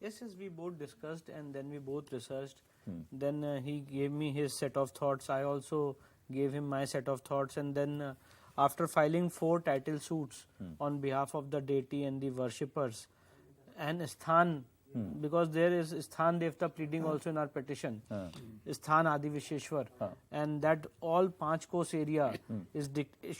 Yes, we both discussed and then we both researched. Then he gave me his set of thoughts. I also gave him my set of thoughts, and then after filing 4 title suits on behalf of the deity and the worshippers and Sthan, because there is Sthan Devta pleading also in our petition, Sthan Adi Visheshwar, and that all Panch Kos area is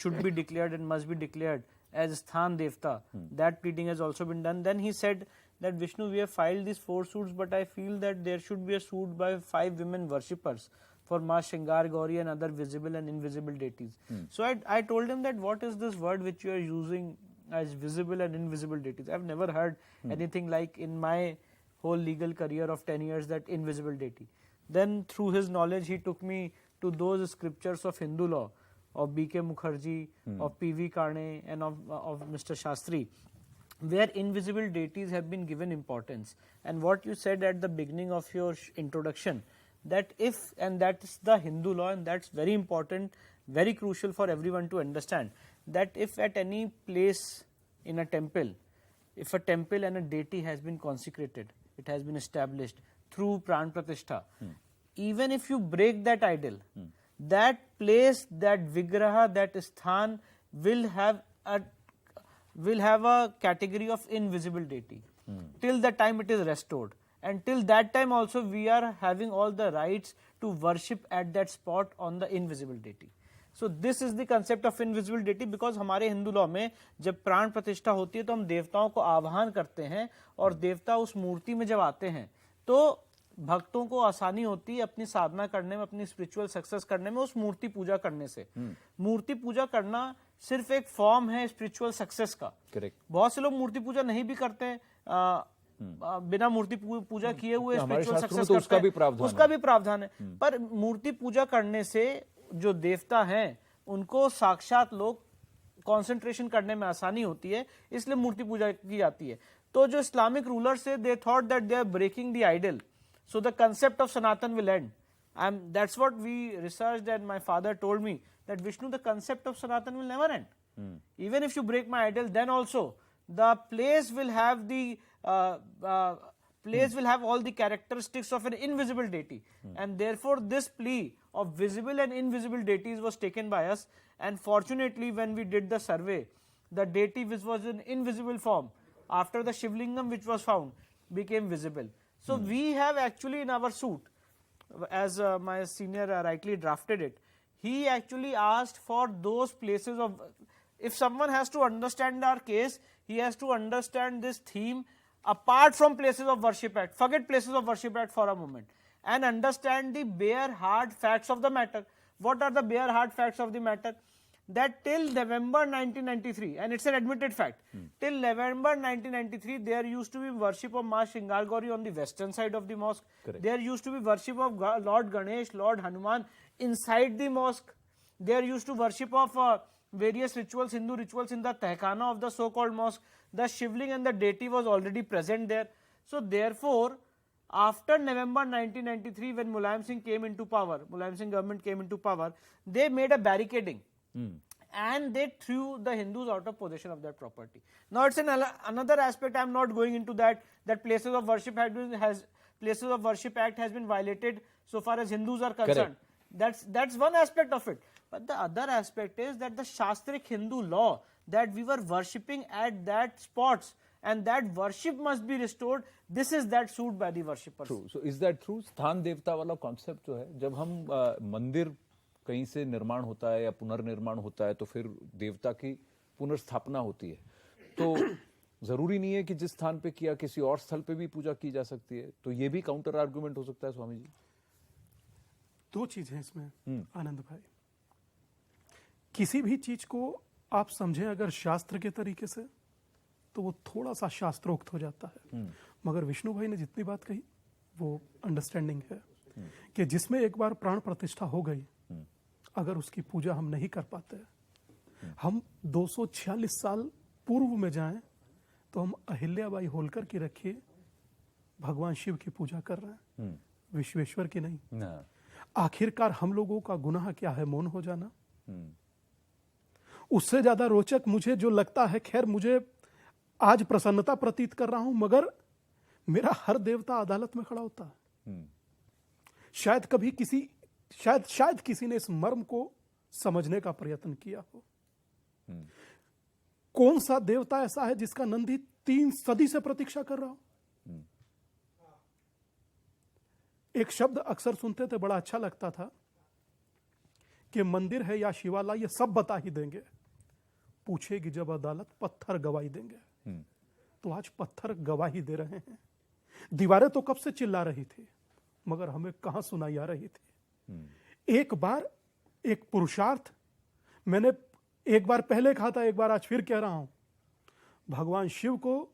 should be declared and must be declared as Sthan Devta. That pleading has also been done. Then he said that Vishnu, we have filed these 4 suits, but I feel that there should be a suit by 5 women worshippers for Ma Shingar Gauri and other visible and invisible deities. So I told him that what is this word which you are using as visible and invisible deities? I have never heard anything like in my whole legal career of 10 years that invisible deity. Then through his knowledge he took me to those scriptures of Hindu law of B.K. Mukherjee, of P.V. Karne and of Mr. Shastri, where invisible deities have been given importance. And what you said at the beginning of your introduction, that if, and that's the Hindu law, and that's very important, very crucial for everyone to understand, that if at any place in a temple, if a temple and a deity has been consecrated, it has been established through Pran Pratishtha, even if you break that idol, that place, that Vigraha, that Sthan will have a category of invisible deity till the time it is restored. And till that time also we are having all the rights to worship at that spot on the invisible deity. So this is the concept of invisible deity, because हमारे Hindu law में जब प्राण प्रतिष्ठा होती है तो हम देवताओं को आह्वान करते हैं और देवता उस मूर्ति में जब आते हैं तो भक्तों को आसानी होती है अपनी साधना करने में, अपनी स्पिरिचुअल सक्सेस करने में उस मूर्ति पूजा करने से। मूर्ति पूजा करना सिर्फ एक फॉर्म है स्पिरिचुअल सक्सेस का। करेक्ट। बहुत से लोग मूर्ति पूजा नहीं भी करते हैं, बिना मूर्ति पूजा किए हुए स्पिरिचुअल सक्सेस करते हैं, उसका भी प्रावधान है। पर मूर्ति पूजा करने से जो देवता हैं उनको साक्षात लोग कंसंट्रेशन करने में आसानी होती है, इसलिए मूर्ति पूजा की जाती है। तो जो इस्लामिक रूलर्स है, they thought that they are breaking the idol, so the concept of Sanatan will end. That's what we researched, and my father told me that Vishnu, the concept of Sanatan will never end. Even if you break my idol, then also the place will have all the characteristics of an invisible deity, and therefore this plea of visible and invisible deities was taken by us. And fortunately, when we did the survey, the deity which was in invisible form after the Shivlingam which was found became visible. So we have actually in our suit, as my senior rightly drafted it, he actually asked for those places of, if someone has to understand our case, he has to understand this theme apart from Places of Worship Act. Forget Places of Worship Act for a moment and understand the bare hard facts of the matter. What are the bare hard facts of the matter? That till November 1993, and it's an admitted fact, till November 1993 there used to be worship of Ma Shingar Gauri on the western side of the mosque. Correct. There used to be worship of Lord Ganesh, Lord Hanuman inside the mosque. There used to worship of various rituals, Hindu rituals in the Tehkana of the so-called mosque. The Shivling and the deity was already present there. So therefore, after November 1993, when Mulayam Singh came into power, Mulayam Singh government came into power, they made a barricading. And they threw the Hindus out of possession of that property. Now it's another aspect. I am not going into that. That Places of Worship Act has been violated so far as Hindus are concerned. That's one aspect of it. But the other aspect is that the Shastric Hindu law, that we were worshipping at that spots and that worship must be restored. This is that suit by the worshippers. True. So is that true? स्थान देवता वाला concept जो है, जब हम मंदिर कहीं से निर्माण होता है या पुनर्निर्माण होता है तो फिर देवता की पुनर्स्थापना होती है, तो जरूरी नहीं है कि जिस स्थान पे किया किसी और स्थल पे भी पूजा की जा सकती है। तो ये भी काउंटर आर्गुमेंट हो सकता है स्वामी जी। 2 चीज है इसमें आनंद भाई। किसी भी चीज को आप समझें अगर शास्त्र के तरीके से तो वो थोड़ा सा शास्त्रोक्त हो जाता है, मगर विष्णु भाई ने जितनी बात कही वो अंडरस्टैंडिंग है कि जिसमें एक बार प्राण प्रतिष्ठा हो गई, अगर उसकी पूजा हम नहीं कर पाते, हम 246 साल पूर्व में जाएं तो हम अहिल्याबाई होलकर की रखिए भगवान शिव की पूजा कर रहे हैं, विश्वेश्वर की नहीं। आखिरकार हम लोगों का गुनाह क्या है? मौन हो जाना। उससे ज्यादा रोचक मुझे जो लगता है, खैर मुझे आज प्रसन्नता प्रतीत कर रहा हूं, मगर मेरा हर देवता अदालत में खड़ा होता है। शायद किसी ने इस मर्म को समझने का प्रयत्न किया हो। कौन सा देवता ऐसा है जिसका नंदी 3 सदी से प्रतीक्षा कर रहा हो? एक शब्द अक्सर सुनते थे, बड़ा अच्छा लगता था कि मंदिर है या शिवालय, ये सब बता ही देंगे, पूछेगी जब अदालत पत्थर गवाही देंगे। तो आज पत्थर गवाही दे रहे हैं। दीवारें तो कब से चिल्ला रही थी, मगर हमें कहां सुनाई आ रही थी। एक बार एक पुरुषार्थ, मैंने एक बार पहले कहा था, एक बार आज फिर कह रहा हूं, भगवान शिव को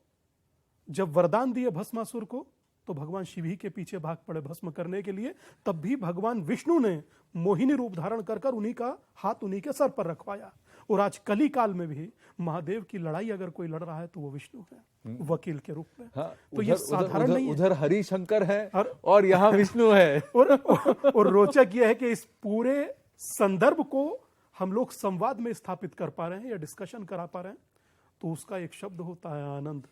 जब वरदान दिए भस्मासुर को, तो भगवान शिव ही के पीछे भाग पड़े भस्म करने के लिए। तब भी भगवान विष्णु ने मोहिनी रूप धारण कर उन्हीं का हाथ उन्हीं के सर पर रखवाया। और आज कली काल में भी महादेव की लड़ाई अगर कोई लड़ रहा है तो वो विष्णु है, वकील के रूप में। हाँ, तो ये साधारण नहीं है। उधर हरि शंकर है और यहाँ विष्णु है। और रोचक यह है कि इस पूरे संदर्भ को हम लोग संवाद में स्थापित कर पा रहे हैं या डिस्कशन करा पा रहे हैं, तो उसका एक शब्द होता है आनंद।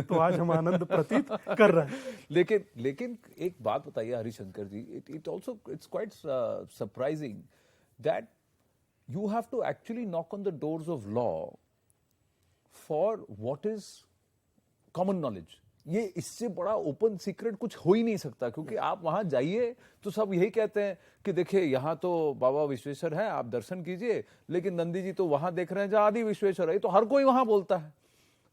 तो आज हम आनंद प्रतीत कर रहे हैं। लेकिन एक बात बताइए Harishankar ji, it's quite surprising that you have to actually knock on the doors of law for what is common knowledge. ये इससे बड़ा ओपन सीक्रेट कुछ हो ही नहीं सकता, क्योंकि आप वहां जाइए तो सब यही कहते हैं कि देखिए यहाँ तो बाबा विश्वेश्वर है, आप दर्शन कीजिए, लेकिन नंदी जी तो वहां देख रहे हैं जहां आदि विश्वेश्वर है, तो हर कोई वहां बोलता है।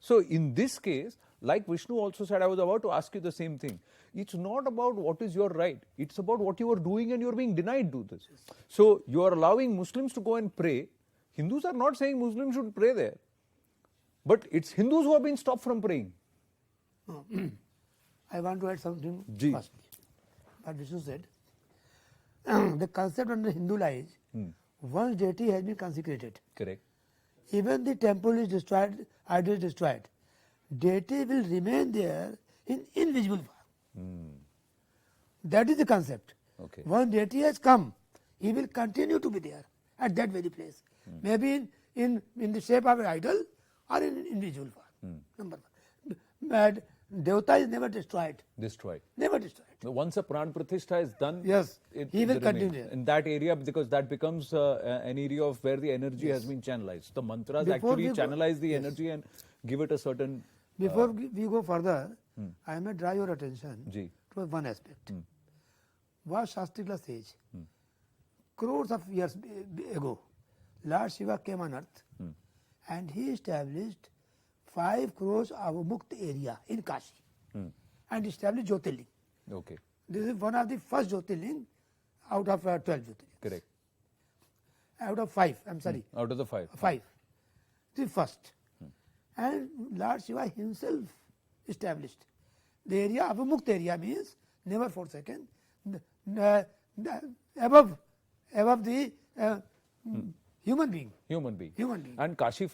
So in this case, like Vishnu also said, I was about to ask you the same thing. It's not about what is your right. It's about what you are doing and you are being denied to this. So you are allowing Muslims to go and pray. Hindus are not saying Muslims should pray there. But it's Hindus who have been stopped from praying. I want to add something Ji. first. What Vishnu said, the concept under Hindu lies, once deity has been consecrated, Correct. even the temple is destroyed, idol is destroyed, deity will remain there in invisible form. That is the concept. Okay. Once deity has come, he will continue to be there at that very place. Maybe in the shape of an idol or in invisible form. Number one. But Devata is never destroyed. Destroyed. Never destroyed. Once a Pran Pratishtha is done, Yes, he will remains continue. in that area, because that becomes an area of where the energy has been channelized. The mantras Before actually we go- channelize the energy and give it a certain. Before we go further, I may draw your attention Ji. to one aspect. What Shastrila says, crores of years ago, Lord Shiva came on earth and he established 5 crores avamukta area in Kashi and established Jyotirling. Okay. This is one of the first Jyotirling out of 12 Jyotirlings. Correct. Out of 5, I'm sorry. Out of the 5. 5. The first. And Lord Shiva himself established. The area of a mukta area means never forsaken, above the human being. Human being. Human being. And Kashi